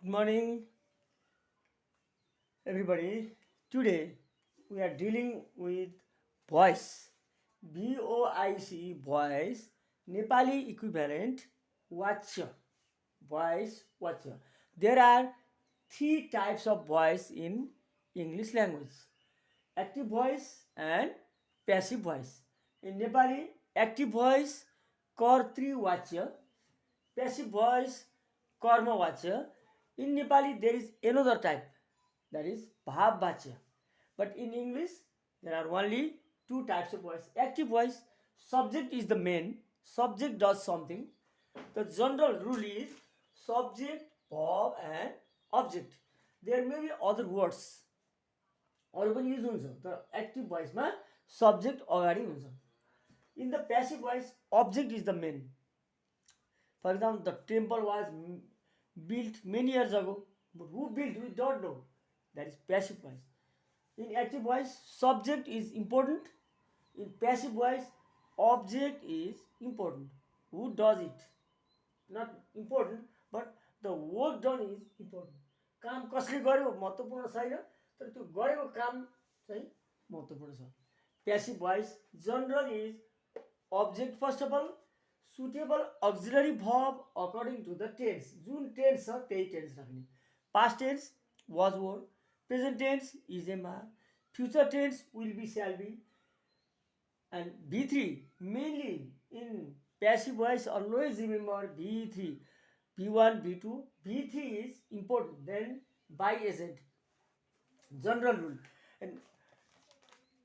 Good morning, everybody. Today we are dealing with voice. VOIC, voice, Nepali equivalent, watcher, voice, watcher. There are three types of voice in English language: active voice and passive voice. In Nepali, active voice, Kartri watcher, passive voice, karma vacha. In Nepali, there is another type, that is bhav vacha. But in English, there are only two types of voice. Active voice, subject is the main, subject does something. The general rule is subject, verb, and object. There may be other words अरू पनि use हुन्छ तर active भोइसमा subject अगाडि हुन्छ. इन the passive voice object is the main. For example, the temple was built many years ago, but who built? We don't know. That is passive voice. In active voice, subject is important. In passive voice, object is important. Who does it? Not important, but the work done is important. काम कसले गर्यो महत्त्वपूर्ण छैन, तर त्यो गरेको काम चाहिँ महत्त्वपूर्ण छ. Passive voice general is object first of all, suitable auxiliary verb according to the tense. जुन टेन्स छ त्यही टेन्स राख्ने. Past tense was were, present tense is MR, future tense will be shall be, and V3 mainly in passive voice always remember V3, V1, V2, V3 is important. Then by agent, general rule. And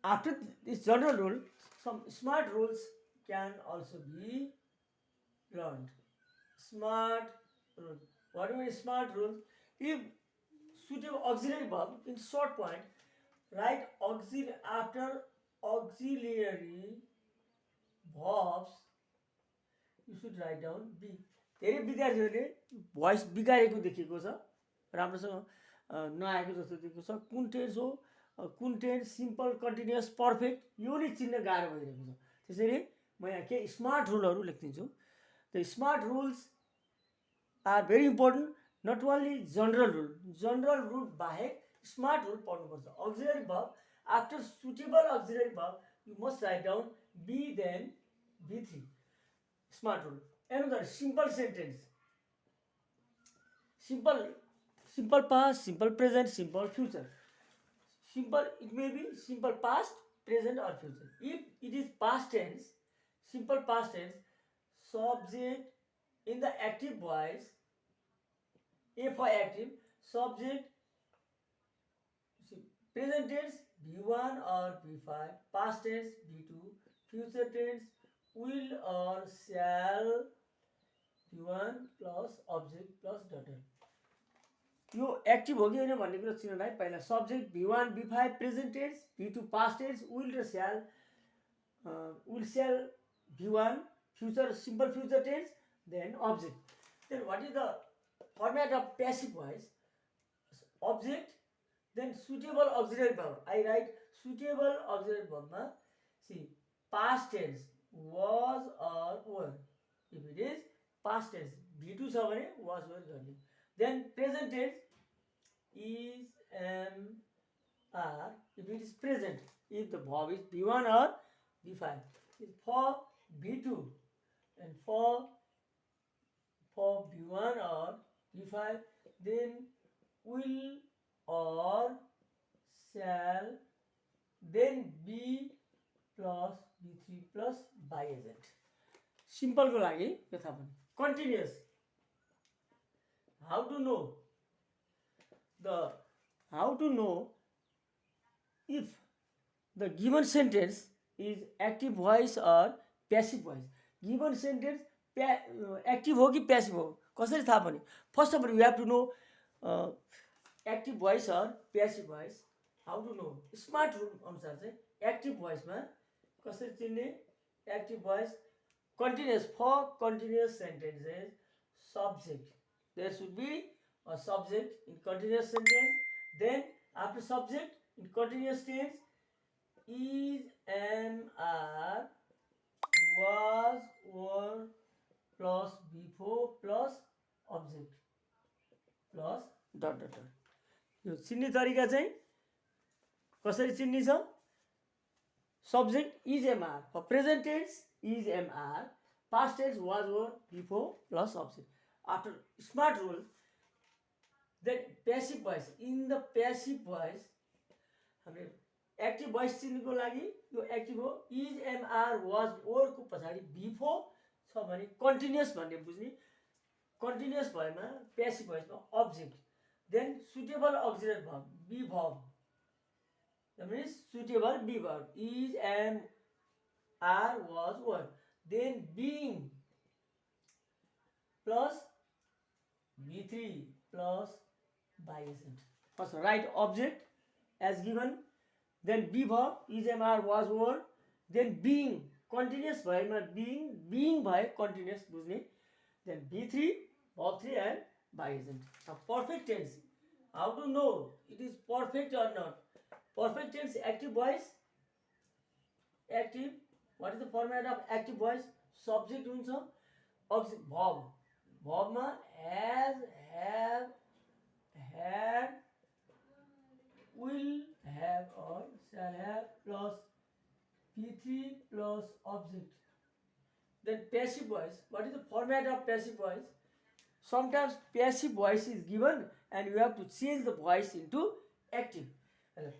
after this general rule, some smart rules can also be learned. Smart rule. What do you mean smart rules? If suitable auxiliary verb in short point, write auxiliary after auxiliary verbs. You should write down B. धेरै विद्यार्थीहरूले voice बिगारेको देखेको छ, राम्रोसँग नआएको जस्तो देखेको छ. कुन टेन्स हो, कुन टेन्स, सिम्पल, कन्टिन्युअस, पर्फेक्ट, यो नै चिन्न गाह्रो भइरहेको छ. त्यसैले म यहाँ केही स्मार्ट रुलहरू लेखिदिन्छु. The smart rules are very important. Not only general rule बाहेक स्मार्ट रुल पढ्नुपर्छ. Auxiliary verb after suitable auxiliary verb you must write down be then B3. Smart rule. Another simple sentence. Simple past, simple present, simple future. Simple, it may be simple past, present or future. If it is past tense, simple past tense, subject in the active voice, A for active, subject, present tense V1 or V5, past tense V2, future tense will or shall V1 plus object plus dotted. यो active हो कि होइन भन्ने कुरा चिन्नलाई पहिला subject V1 V5 present tense, V2 past tense, will र shall V1 future simple future tense, then object. Then what is the format of passive voice? Object, then suitable auxiliary verb. I write suitable auxiliary भर्बमा see past tense was or were. If it is past tense V2 छ भने was were गर्ने. Then present tense is am are. If it is present, if the verb is V1 or V5, for V2 and for V1 or V5, then will or shall, then be plus B3 plus by agent. सिम्पलको लागि यो थाहा पनि. Continuous, how to know if the given sentence is active voice or passive voice. Given sentence active हो कि passive हो कसरी थाहा पनि? First of all you have to know active voice or passive voice. How to know? Smart rule अनुसार चाहिँ active भोइसमा कसरी चिन्ने? Active voice continuous. For continuous sentences, subject, there should be a subject in continuous sentence. Then after subject in continuous tense is, am, are, was, were plus before plus object. Plus dot dot dot. यो चिन्ने तरिका चाहिँ कसरी चिन्ने छ? Subject is am are, for present tense is am are, past tense was were before plus subject. After smart rule, then passive voice, in the passive voice हामीले active voice चिन्नुको लागि यो एक्टिभ हो। इज एमआर वाज वरको पछाडि before छ भने continuous भन्ने बुझ्ने। कन्टिन्युस भएमा प्यासिभ भोइसमा object, then suitable auxiliary verb, be verb, that means suitable be verb, is, am, are, was, were, then being plus b3 plus by agent. First write object as given, then be verb, is, am, are, was, were, then being continuous भएमा being भए continuous बुझ्ने, then b3 verb 3 and by agent. Now perfect tense, how to know it is perfect or not? Perfect tense active voice, active, what is the format of active voice? Subject हुन्छ, object verb, verb मा has, have, had, will have or shall have plus p3 plus object. Then passive voice, what is the format of passive voice? Sometimes passive voice is given and you have to change the voice into active.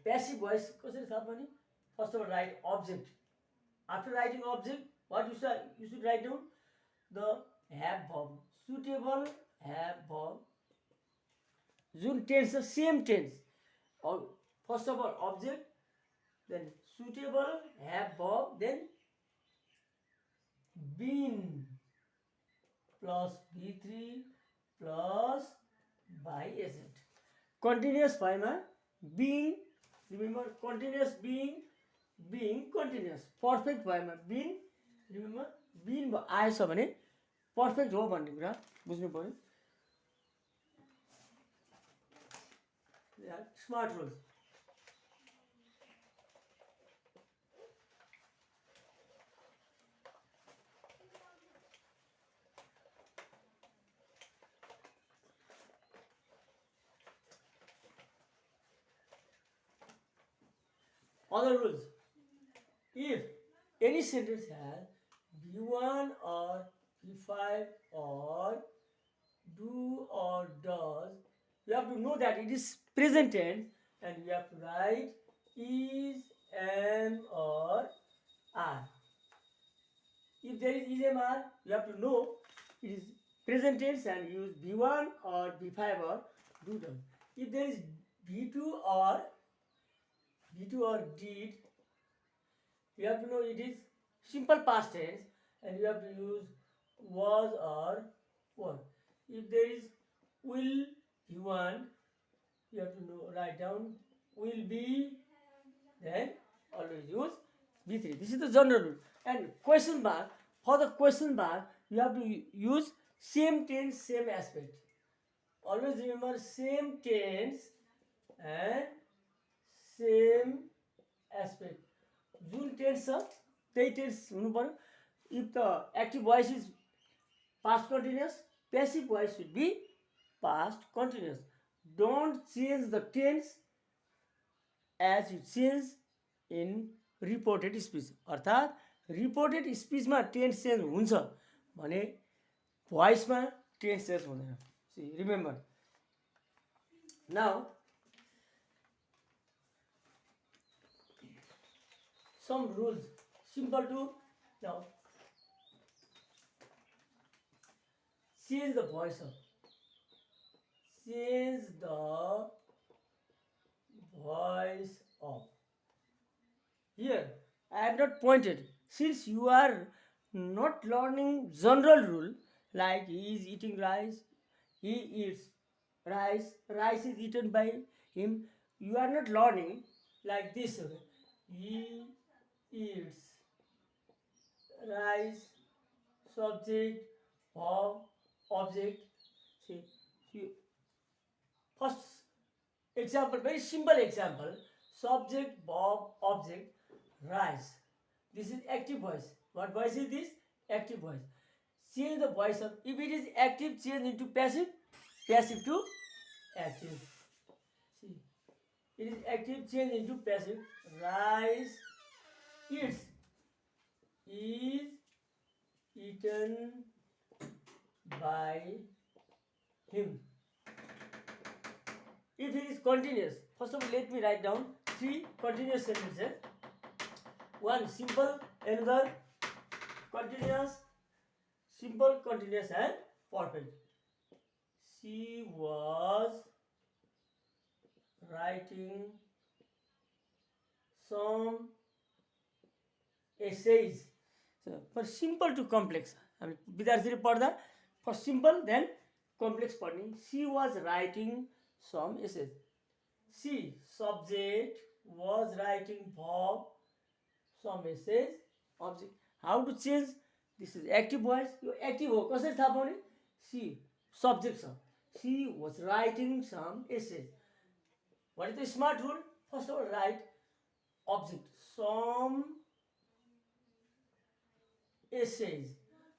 Passive voice कसरी थाहा पनि? First of all write object. After writing object, what you should write down? The have verb, suitable have verb, Jun tense छ same tense. First of all object, then suitable have verb, then been plus b3 plus by agent. Continuous भएमा being, remember continuous being continuous. Perfect भएमा been, remember been आएछ भने perfect हो भन्ने कुरा बुझ्नु पर्यो। Smart rules, other rules. If any sentence has B1 or B5 or do or does, you have to know that it is present tense and you have to write is, am or are. If there is am, are, you have to know it is present tense and use B1 or B5 or do does. If there is B2 or did, you have to know it is simple past tense and you have to use was or were. If there is will B1, you have to know, write down will be, then always use B3. This is the general rule. And question mark, for the question mark, you have to use same tense, same aspect. Always remember same tense and same aspect. जुन tense छ त्यही tense हुनु पर्यो. If the active voice is past continuous, passive voice should be past continuous. Don't change the tense as you change in reported speech. अर्थात् reported स्पिचमा tense change हुन्छ भने भोइसमा tense change हुँदैन. See, remember. Now some rules, simple to now change the voice up. Change the voice up. Here I have not pointed, since you are not learning general rule like he is eating rice, he eats rice, rice is eaten by him. You are not learning like this. He eats rice, subject, verb, object. See, first example, very simple example. Subject, verb, object, rice. This is active voice. What voice is this? Active voice. Change the voice of. If it is active, change into passive. Passive to active. See, it is active, change into passive. Rice, eats, is eaten by him. If it is continuous, first of all, let me write down 3 continuous sentences. One simple, another continuous, simple, continuous, and perfect. She was writing some essays. So, for simple to complex, विद्यार्थीले पढ्दा first simple then complex पढ्ने. She was writing some essays. She subject was writing verb some essays object. How to change this is active voice. यो active हो कसरी थाहा पाउने? She subject छ. She was writing some essays. What is the smart rule? First of all write object some essays.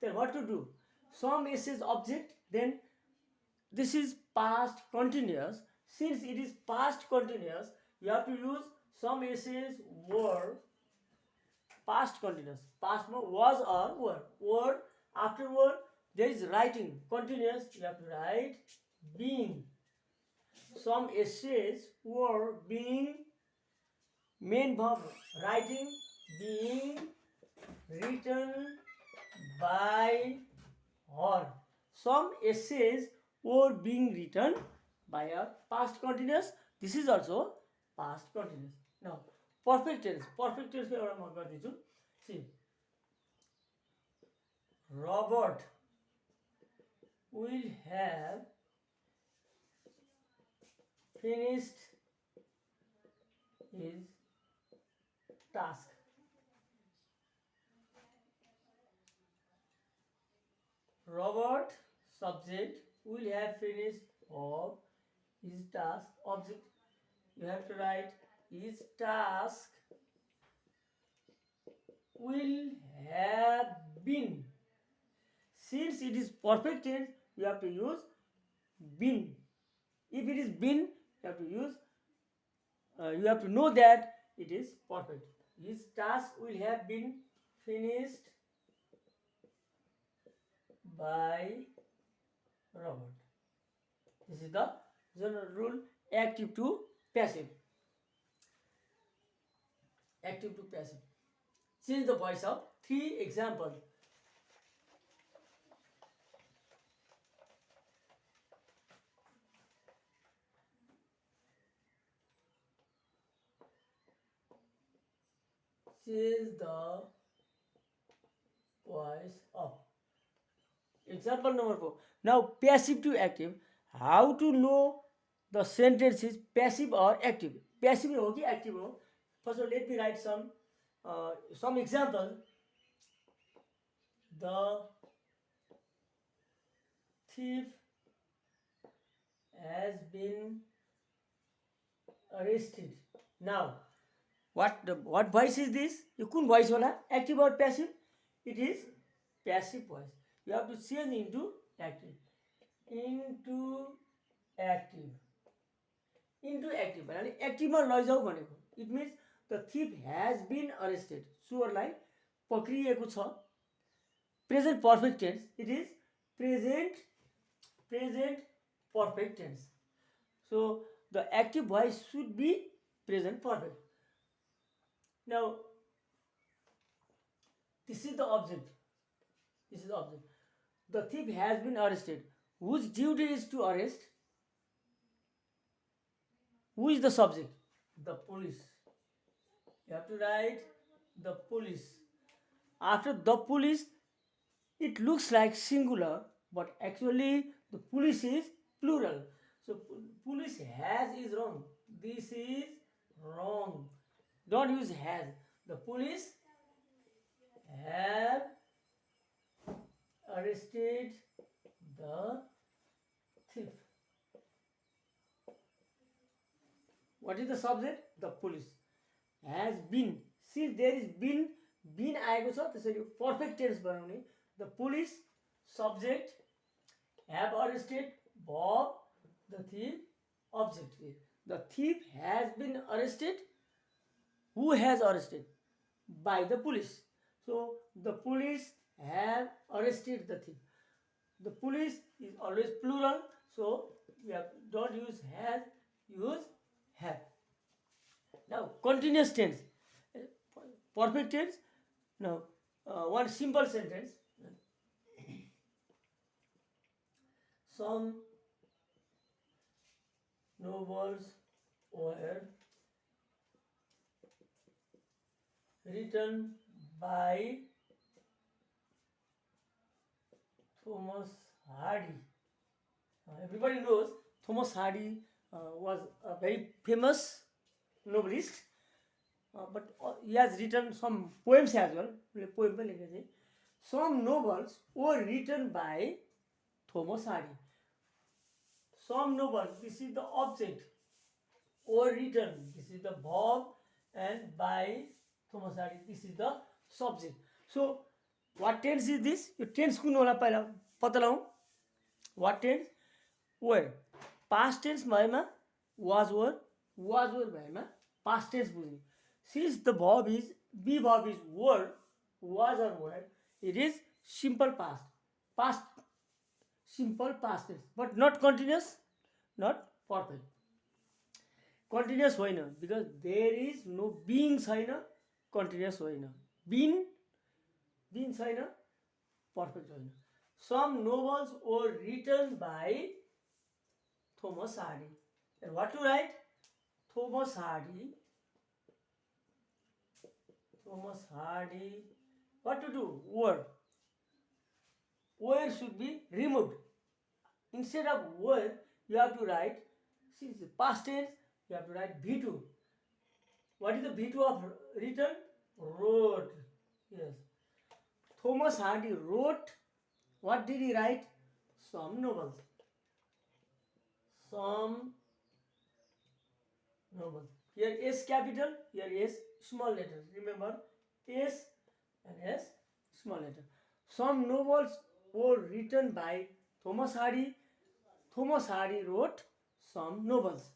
Then what to do? Some essays object, then this is past continuous. Since it is past continuous, you have to use some essays were past continuous. Past was or were. Were after were there is writing continuous, you have to write being. Some essays were being main verb writing being written by her. Some essays were being written by her. Past continuous. This is also past continuous. Now perfect tense. Perfect tense को एउटा म गरिदिन्छु. See, Robert will have finished his task. Robert subject will have finished or his task object. You have to write his task will have been. Since it is perfect tense, you have to use been. If it is been, you have to use you have to know that it is perfect. His task will have been finished by Robert. This is the general rule. Active to passive. Active to passive. Change the voice of 3 examples. Change the voice of. Example number 4. Now passive to active. How to know the sentence is passive or active? Passive हो कि active हो? First of all, let me write some example. The thief has been arrested. Now what voice is this? You कुन voice होला? Active or passive? It is passive voice. You have to change into active. Into active. Into active. भने एक्टिभमा लैजाऊ भनेको. It means the thief has been arrested. चोरलाई पक्रिएको छ. Present perfect tense. It is present perfect tense. So the active voice should be present perfect. Now this is the object. This is the object. The thief has been arrested. Whose duty is to arrest? Who is the subject? The police. You have to write the police. After the police, it looks like singular, but actually the police is plural. So police has is wrong. This is wrong. Don't use has. The police have arrested the thief. What is the subject? The police. Has been. Since there is been आएको छ त्यसैले perfect tense बनाउने. The police subject have arrested verb the thief object. The thief has been arrested. Who has arrested? By the police. So the police have arrested the thief. The police is always plural, so we have, don't use has, use have. Now continuous tense, perfect tense. Now one simple sentence. Some novels were written by Thomas Hardy. Everybody knows Thomas Hardy was a very famous novelist, but he has written some poems as well. Some novels were written by Thomas Hardy. Some novels, this is the object, were written, this is the verb, and by Thomas Hardy, this is the subject. So what tense is this? यो tense कुन होला पहिला पत्ता लगाउँ. What tense? Were. Past tense भएमा was were भएमा past tense बुझ्ने. Since the verb is were, was or were, it is simple past simple past tense, but not continuous, not perfect. Continuous होइन, because there is no being छैन, continuous होइन. Been छैन, perfect होइन. Some novels were written by Thomas Hardy. And what to write? Thomas Hardy. What to do? Were. Were should be removed. Instead of were, you have to write, since the past tense, you have to write V2. What is the V2 of written? Wrote. Yes. Thomas Hardy wrote. What did he write? Some novels. Here S capital, here S small letter. Remember, S and S small letter. Some novels were written by Thomas Hardy. Thomas Hardy wrote some novels.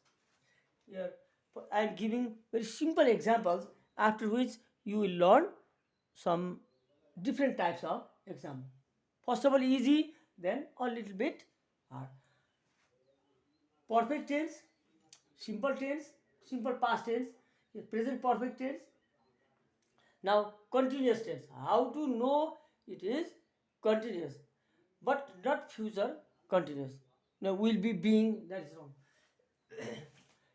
Here I am giving very simple examples, after which you will learn some different types of example. First of all, easy, then a little bit hard. Perfect tense, simple past tense, present perfect tense. Now continuous tense. How to know it is continuous, but not future continuous? Now will be being, that is wrong.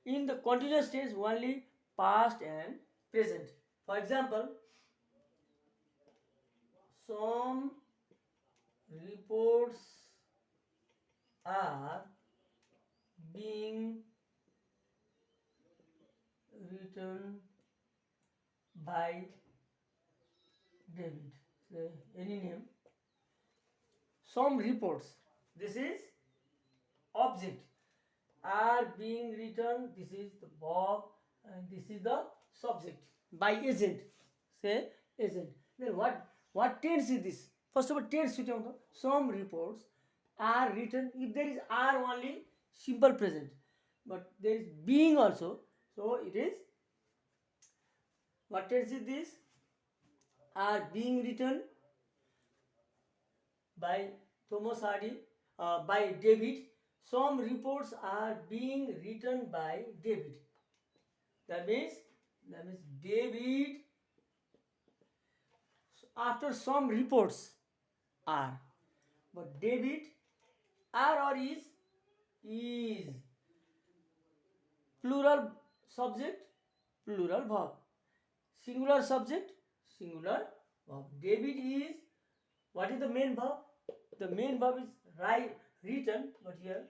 In the continuous tense, only past and present. For example, some reports are being written by David. Say any name. Some reports, this is object, are being written, this is the verb, and this is the subject, by agent. Say agent. Then what tense is this? First of all, tense. Some reports are written. If there is are only, simple present, but there is being also, so it is, what tense is this? Are being written by Thomas Hardy, by David. Some reports are being written by David. That means David. After some reports are, but David are or is plural subject, plural verb, singular subject, singular verb. David is, what is the main verb? The main verb is written, but here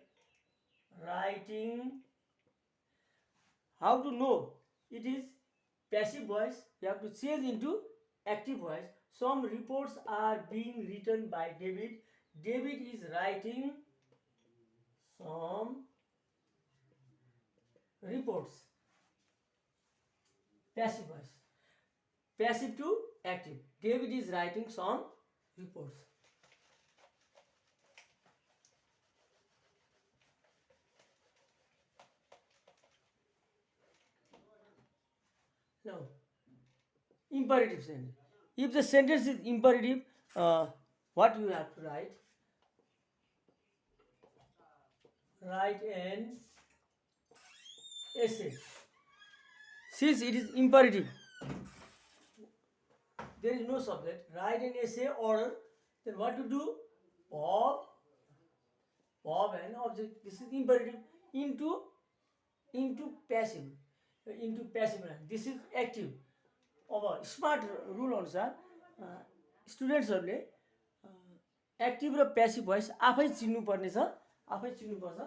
writing. How to know it is passive voice? You have to change into active voice. Some reports are being written by David. David is writing some reports. Passive voice. Passive to active. David is writing some reports. No, imperative sentence. If the sentence is imperative, what you have to write? Write an essay. Since it is imperative, there is no subject. Write an essay order. Then what to do? Verb, verb and object. This is imperative into passive, into passive. This is active. अब smart rule अनुसार स्टुडेन्ट्सहरूले active र passive voice आफै चिन्नुपर्ने छ, आफै चिन्नुपर्छ.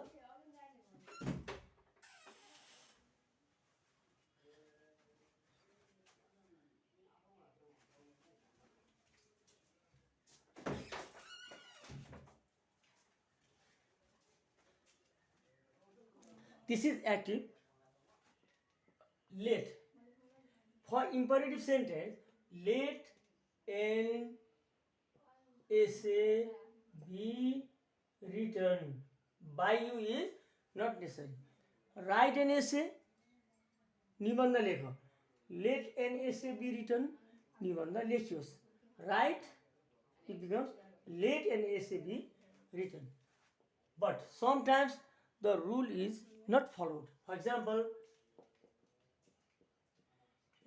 This is active. Let. For imperative sentence, let an essay be written by you is not necessary. Write an essay, निबन्ध लेख. Let an essay be written, निबन्ध लेखियोस्. Write, it becomes let an essay be written. But sometimes the rule is not followed. For example,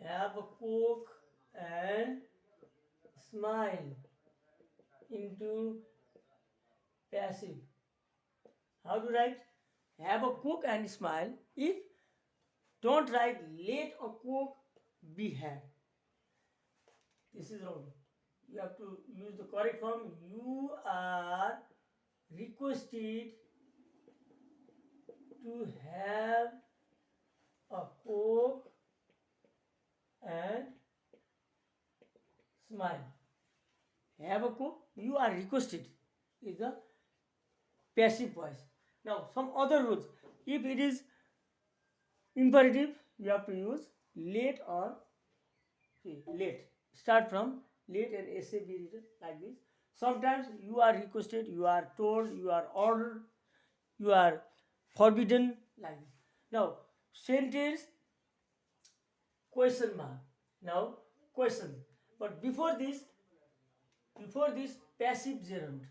have a coke and smile into passive. How to write? Have a coke and smile. If don't write let a coke be had. This is wrong. You have to use the correct form. You are requested to have a coke and smile. Have a coke. You are requested is the passive voice. Now some other rules. If it is imperative, you have to use let or let. Start from let an essay be written like this. Sometimes you are requested, you are told, you are ordered, you are forbidden like this. Now sentence question mark. Now question. But before this passive gerund.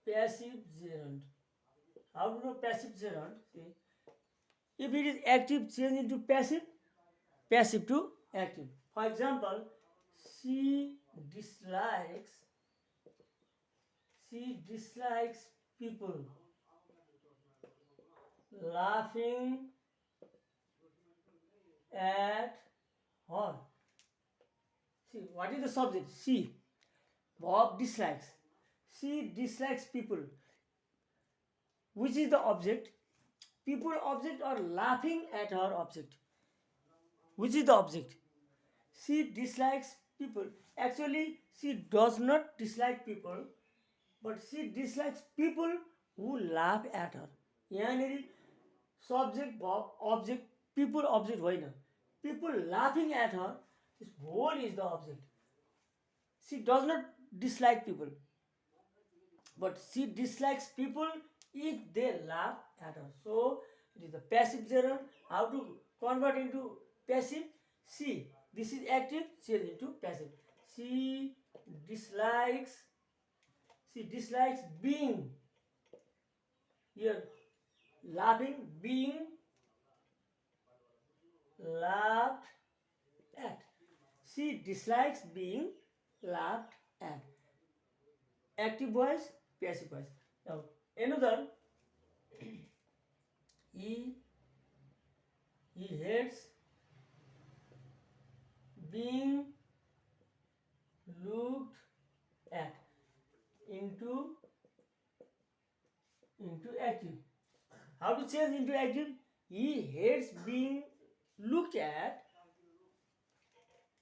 Passive gerund. How to know passive gerund? See, if it is active, change into passive, passive to active. For example, she dislikes people laughing at her. See, what is the subject? She. Verb dislikes. She dislikes people. Which is the object? People object or laughing at her object? Which is the object? She dislikes people. Actually, she does not dislike people, but she dislikes people who laugh at her. यहाँनिर subject, verb, object, people object होइन. People laughing at her, this whole is the object. She does not dislike people, but she dislikes people if they laugh at her. So it is the passive gerund. How to convert into passive? She. This is active, change into passive. She dislikes being here laughing, being laughed at. She dislikes being laughed at. Active voice, passive voice. Now another, he hates being looked at. Into active. How to change into active? He hates being looked at.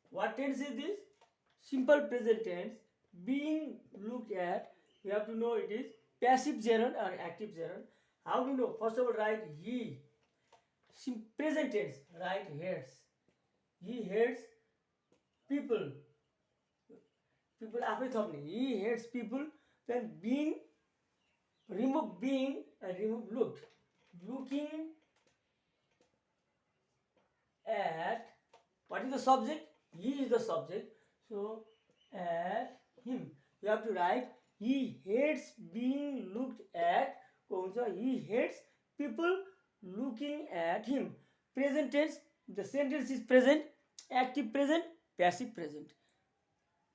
What tense is this? Simple present tense. Being looked at. You have to know it is passive gerund or active gerund. How to know? First of all, write he. Present tense. Write hates. He hates people. People after thapne. He hates people. Then being, remove being and remove looked. Looking at, what is the subject? He is the subject. So at him. You have to write he hates being looked at. He hates people looking at him. Present tense, the sentence is present, active present, passive present.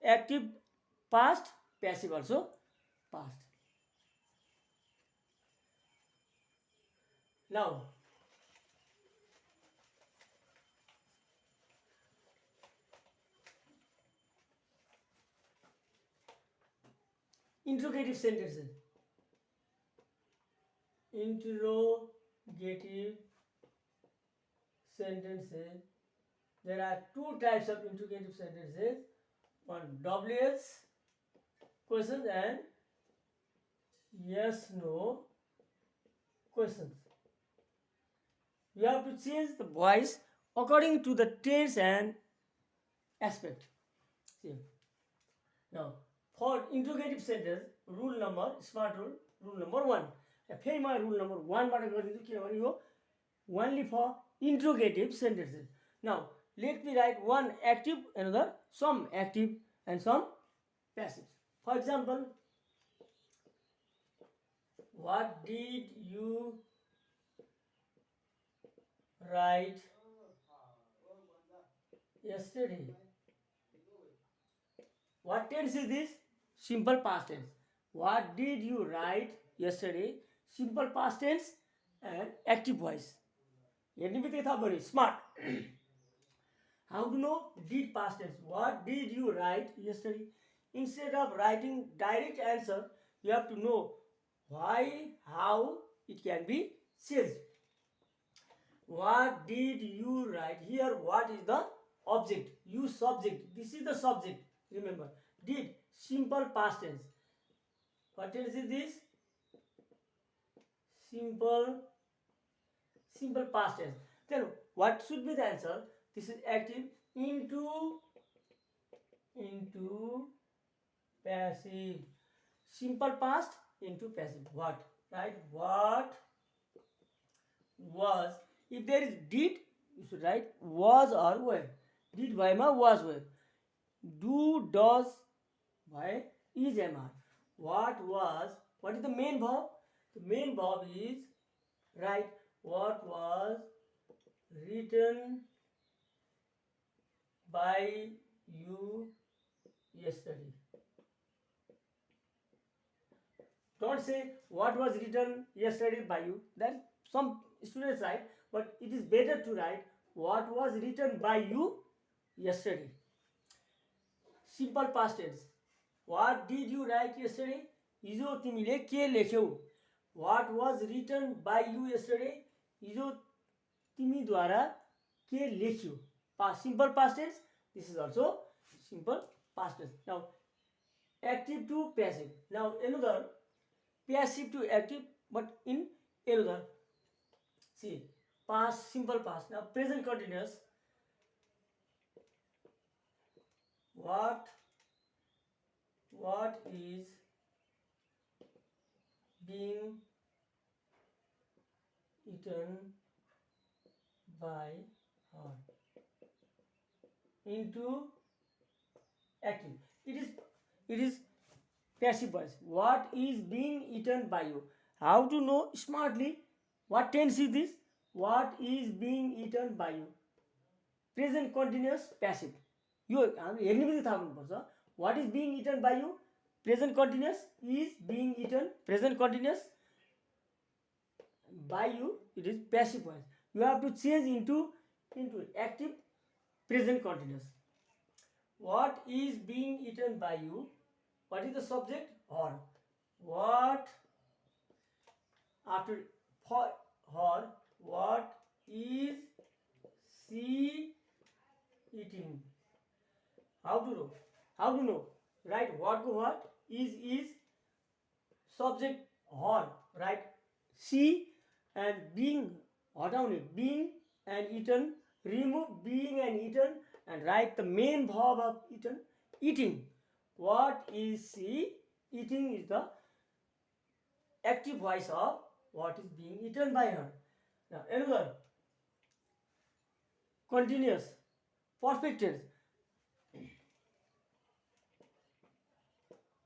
Active past, passive also past. Now interrogative sentences. Interrogative sentences. There are two types of interrogative sentences. One WS questions and yes no questions. You have to change the voice according to the tense and aspect. See. Now, for interrogative sentence, rule number, smart rule number 1. फेरि म rule number 1 बाट गरिदिन्छु किनभने यो only for interrogative sentences. Now, let me write one active, another some active and some passive. For example, what did you write yesterday? What tense is this? Simple past tense. What did you write yesterday? Simple past tense and active voice. हेर्ने बित्तिकै थाहा भयो smart. How to know? Did past tense. What did you write yesterday? Instead of writing direct answer, you have to know why, how it can be changed. What did you write? Here, what is the object? You subject. This is the subject. Remember, did simple past tense. What tense is this? Simple past tense. Then what should be the answer? This is active into passive. Simple past into passive. What? Right? What was? If there is did, you should write was or were. Did bhayमा was were. Do, does, why is MR. What was? What is the main verb? The main verb is right. What was written by you yesterday? Don't say what was written yesterday by you. That some students write, but it is better to write what was written by you yesterday. Simple past tense. What did you write yesterday? हिजो तिमीले के लेख्यौ? What was written by you yesterday? हिजो तिमीद्वारा के लेख्यौ? Simple past tense. This is also simple past tense. Now, active to passive. Now, another passive to active, but in another. See, past, simple past. Now, present continuous. What is being eaten by her? Into active. It is passive voice. What is being eaten by you? How to know smartly? What tense is this? What is being eaten by you? Present continuous passive. यो हामी हेर्ने बित्तिकै थाहा हुनुपर्छ. What is being eaten by you? Present continuous is being eaten. Present continuous by you. It is passive voice. You have to change into active present continuous. What is being eaten by you? What is the subject? Or what after for her? What is she eating? How to know? Right? What go what? Is subject her, right? She and being hataउने being and eaten, remove being and eaten and write the main verb of eaten, eating. What is she eating is the active voice of what is being eaten by her. Now another continuous, perfect tense.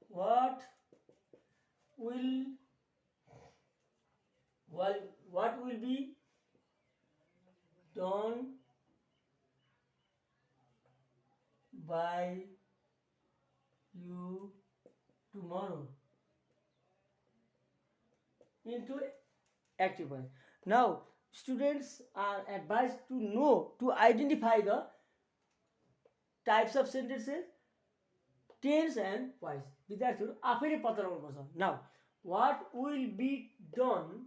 What will what will be done by you tomorrow into active voice. Now, students are advised to know to identify the types of sentences, tense and voice. विद्यार्थीहरू आफैले पत्ता लगाउनुपर्छ. Now, what will be done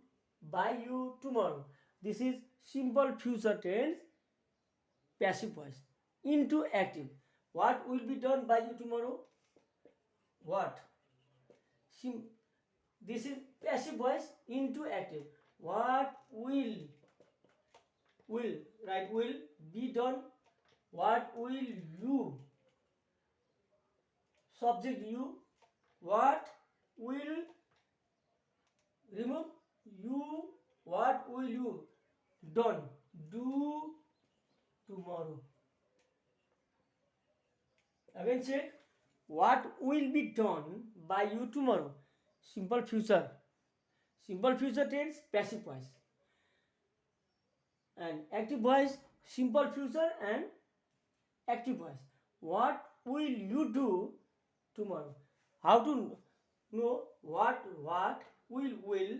by you tomorrow? This is simple future tense, passive voice. Into active. What will be done by you tomorrow? What? This is passive voice into active. What will right, will be done. What will you, subject you. What will, remove you. What will you done, do tomorrow. Again check. What will be done by you tomorrow? Simple future. Simple future tense, passive voice. And active voice, simple future and active voice. What will you do tomorrow? How to know what will,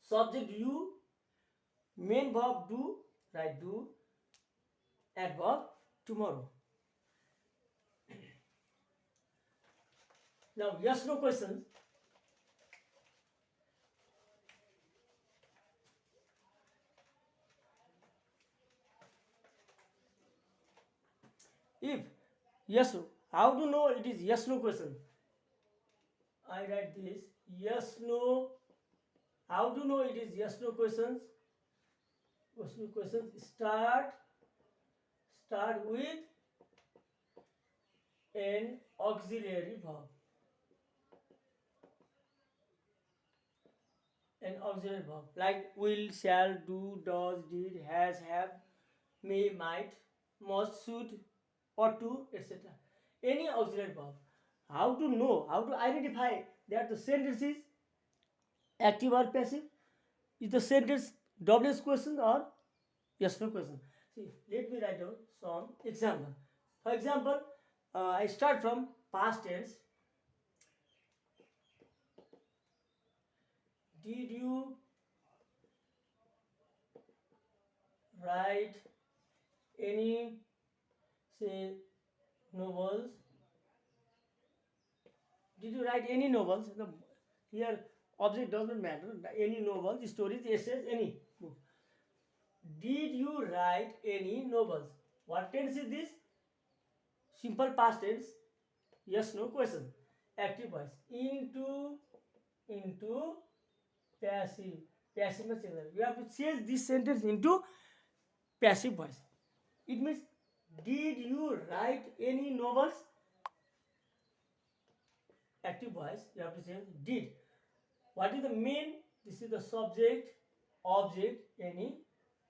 subject you, main verb do, right, do, adverb tomorrow. Now, yes no questions. If yes no, how to know it is yes no question? I write this yes no. How to know it is yes no questions? Question questions start with an auxiliary verb. An auxiliary verb like will, shall, do, does, did, has, have, may, might, must, should, ought to, etc. Any auxiliary verb. How to know, how to identify that the sentence is active or passive? Is the sentence WS question or yes no question? See, let me write down some example. For example, I start from past tense. Did you write any, say, novels? Did you write any novels? Here object doesn't matter. Any novels, stories, essays, any book. Did you write any novels? What tense is this? Simple past tense. Yes no question. Active voice. Into passive. Passive means you have to change this sentence into passive voice. It means did you write any novels? Active voice, you have to say did. What is the main? This is the subject, object, any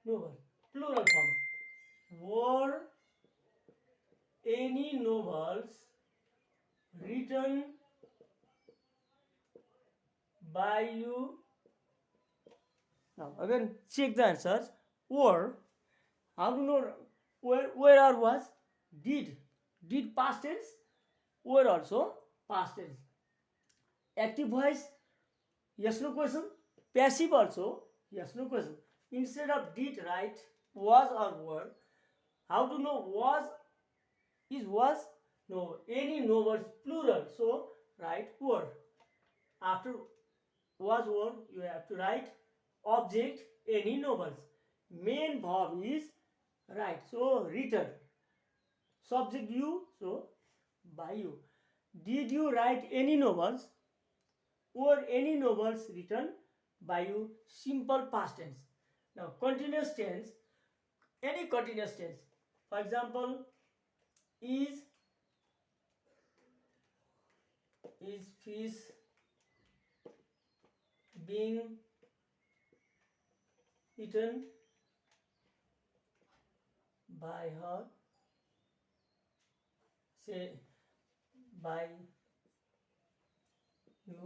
novel. Plural form. Were any novels written by you? Now again check the answers. Were, how to know where or was? Did past tense, were also past tense. Active voice, yes no question. Passive also yes no question. Instead of did, write was or were. How to know was is was? No, any novels plural, so write were. After was were you have to write object any novels. Main verb is write, so written. Subject you, so by you. Did you write any novels? Or any novels written by you? Simple past tense. Now continuous tense, any continuous tense. For example, is fish being eaten by her, say by you.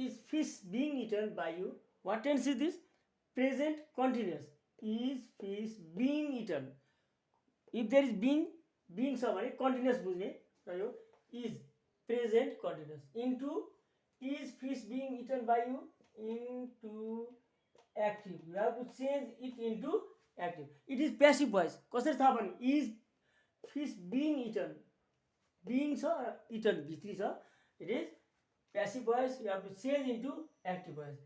Is fish being eaten by you? What tense is this? Present continuous. Is fish being eaten? If there is being छ भने continuous बुझ्ने रह्यो. Is present continuous. Into is fish being eaten by you? Into active. You have to change it into active. It is passive voice. कसरी थाहा भने is fish being eaten. Being छ eaten भित्री छ. It is passive voice. You have to change into active voice.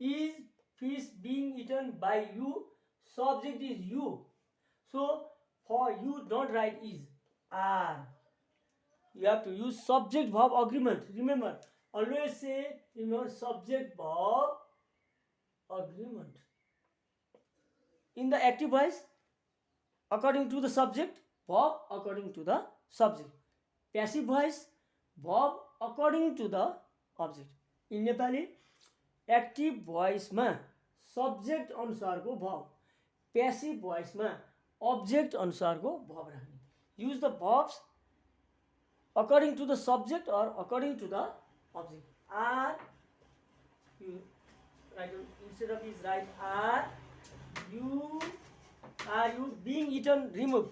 Is fish being eaten by you? Subject is you. So for you don't write is, are. You have to use subject verb agreement. Remember, always say, remember, subject verb agreement. In the active voice, according to the subject, verb according to the subject. Passive voice, verb according to the object. In Nepali, active voice मा subject अनुसारको verb, passive voice मा object अनुसारको verb राख्ने. Use the verbs according to the subject or according to the object. Are you write instead of is write are you being eaten? Remove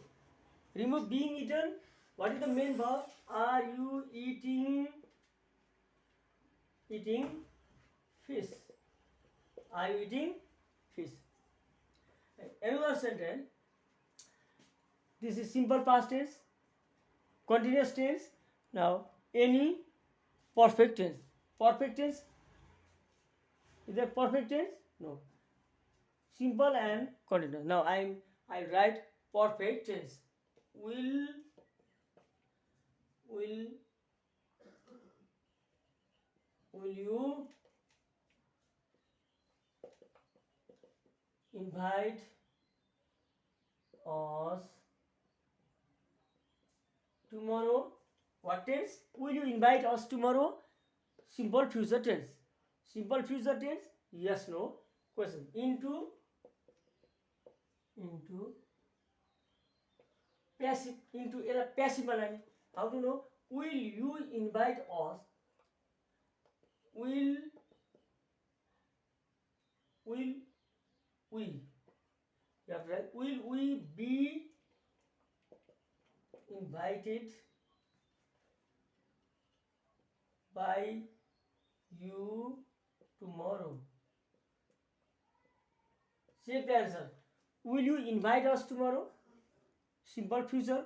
being eaten. What is the main verb? Are you eating fish? Are you eating fish? Another sentence. This is simple past tense, continuous tense. Now any perfect tense. Perfect tense. Is there perfect tense? No. Simple and continuous. Now I write perfect tense. Will you invite us tomorrow? What tense? Will you invite us tomorrow? Simple future tense. Simple future tense. Yes, no. Question. Into passive. Into passive. How to know? Will you invite us? Will we? You have to write. Will we be invited by you tomorrow? Check the answer. Will you invite us tomorrow? Simple future.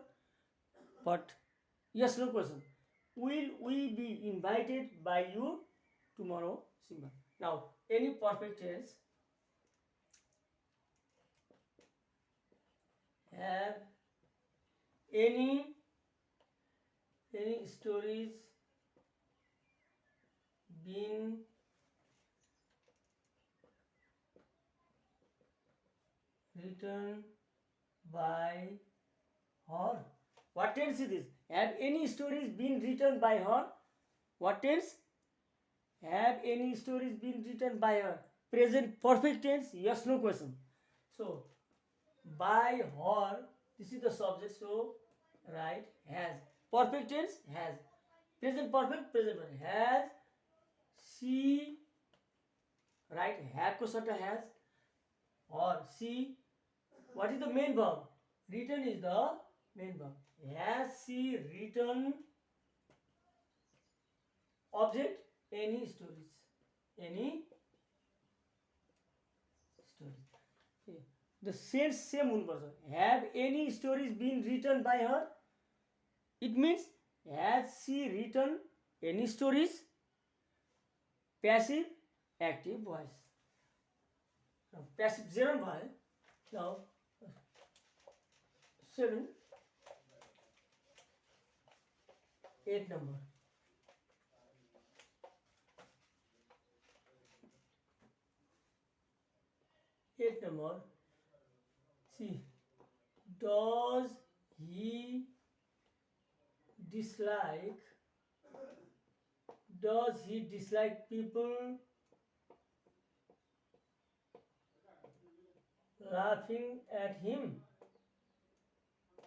But yes, no question. Will we be invited by you tomorrow? Simple. Now, any perfect tense. Have any stories been written by her? What tense is this? Have any stories been written by her? What tense? Have any stories been written by her? Present perfect tense. Yes, no question. So by her, this is the subject, so write has. Perfect tense has. Present perfect, present perfect. Has she, write have ko sata has, or she. What is the main verb? Written is the main verb. Has she written object any stories? Any stories. The sense same हुनुपर्छ. Have any stories been written by her? It means has she written any stories? Passive, active voice. Now, passive 0 भयो. Now 7, 8 number. Eight number. See, does he dislike people laughing at him?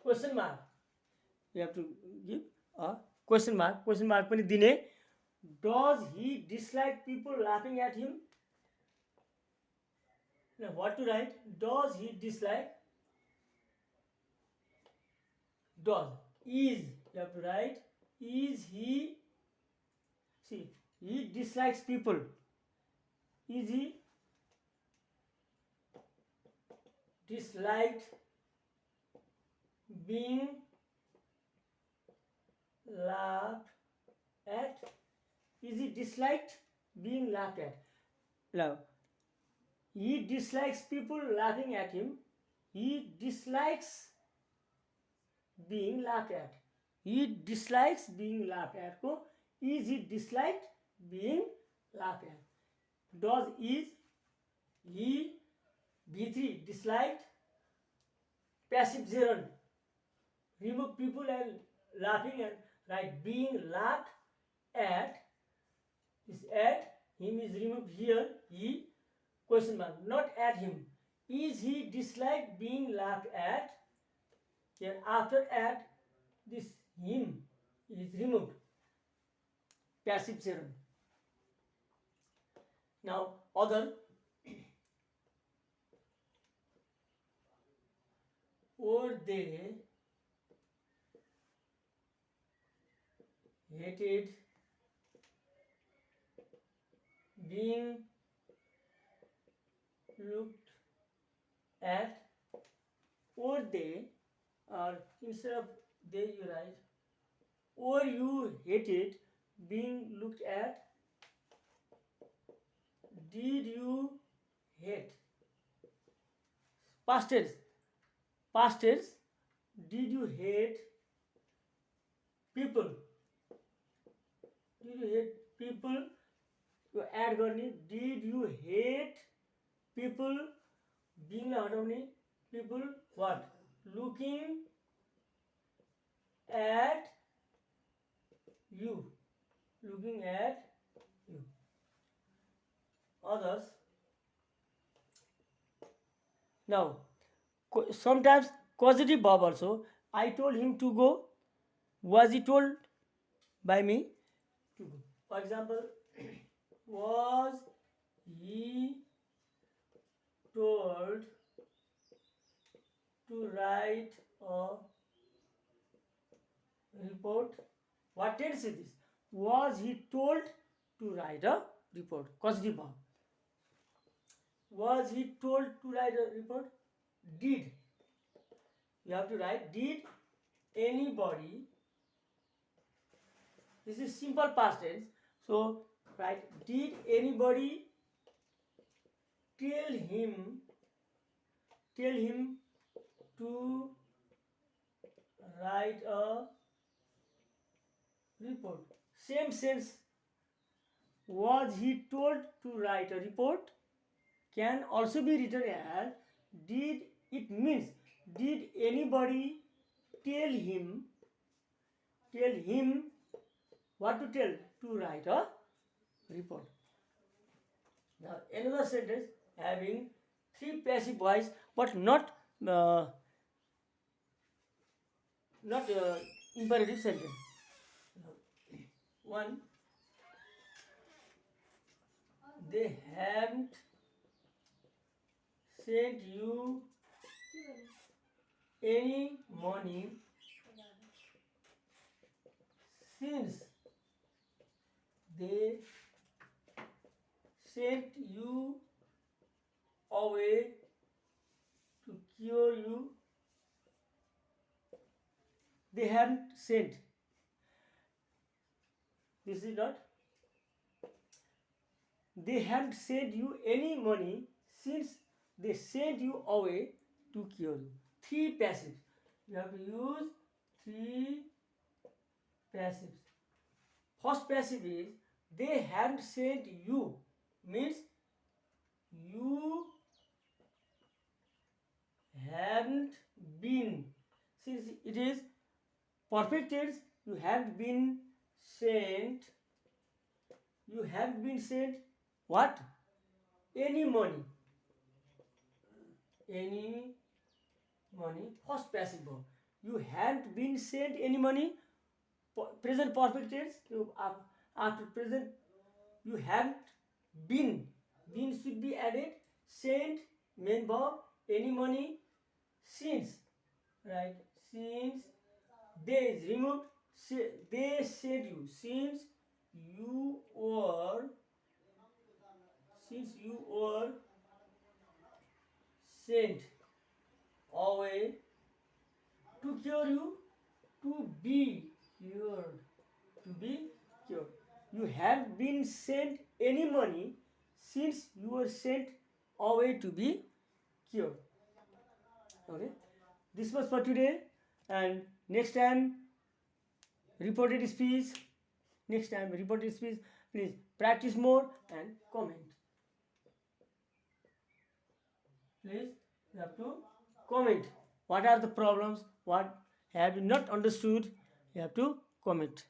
question mark. You have to give a question mark. Question mark पनि दिने. Does he dislike people laughing at him? Now what to write? Does he dislike? Does. Is. You have to write. Is he? See, he dislikes people. Is he disliked being laughed at? Is he disliked being laughed at? Now, he dislikes people laughing at him. He dislikes being laughed at. He dislikes being laughed at. Ko is he disliked being laughed at? Does is he B3 disliked passive gerund. Remove people and laughing and write being laughed at. This at him is removed here. He question mark, not at him. Is he disliked being laughed at? Then after at, this him is removed. Passive gerund. Now other. Or they hated being looked at. Or they, or instead of they you write, or you hated being looked at. Did you hate? Past tense. Past tense. Did you hate people? Did you hate people? You add गर्ने. Did you hate people being हटाउने people what? Looking at you. Looking at you. Others. Now, sometimes causative verb also. I told him to go. Was he told by me to go? For example, was he told to write a report? What tense is this? Was he told to write a report? Causative verb. Was he told to write a report? Did. You have to write did anybody. This is simple past tense. So write did anybody tell him to write a report? Same sense. Was he told to write a report? Can also be written as did. It means did anybody tell him what to tell? To write a report. Now another sentence having three passive voice but not imperative sentence. One, they haven't sent you any money since they sent you away to cure you. They haven't sent. This is not. They haven't sent you any money since they sent you away to cure you. Three passives. You have to use three passives. First passive is they haven't sent you, means you haven't been. Since it is perfect tense, you haven't been sent. You haven't been sent what? Any money. Any money. First passive verb. you haven't been sent any money. Present perfect tense. After present, you haven't been. Been should be added. Sent, main verb, any money. Since, right? Since they is removed. They sent you. Since you were sent away to cure you, to be cured, to be cured. You have been sent any money since you were sent away to be cured. Okay, this was for today, and next time reported speech. Next time reported speech. Please practice more and comment. Please, you have to comment. What are the problems? What have you not understood? You have to comment.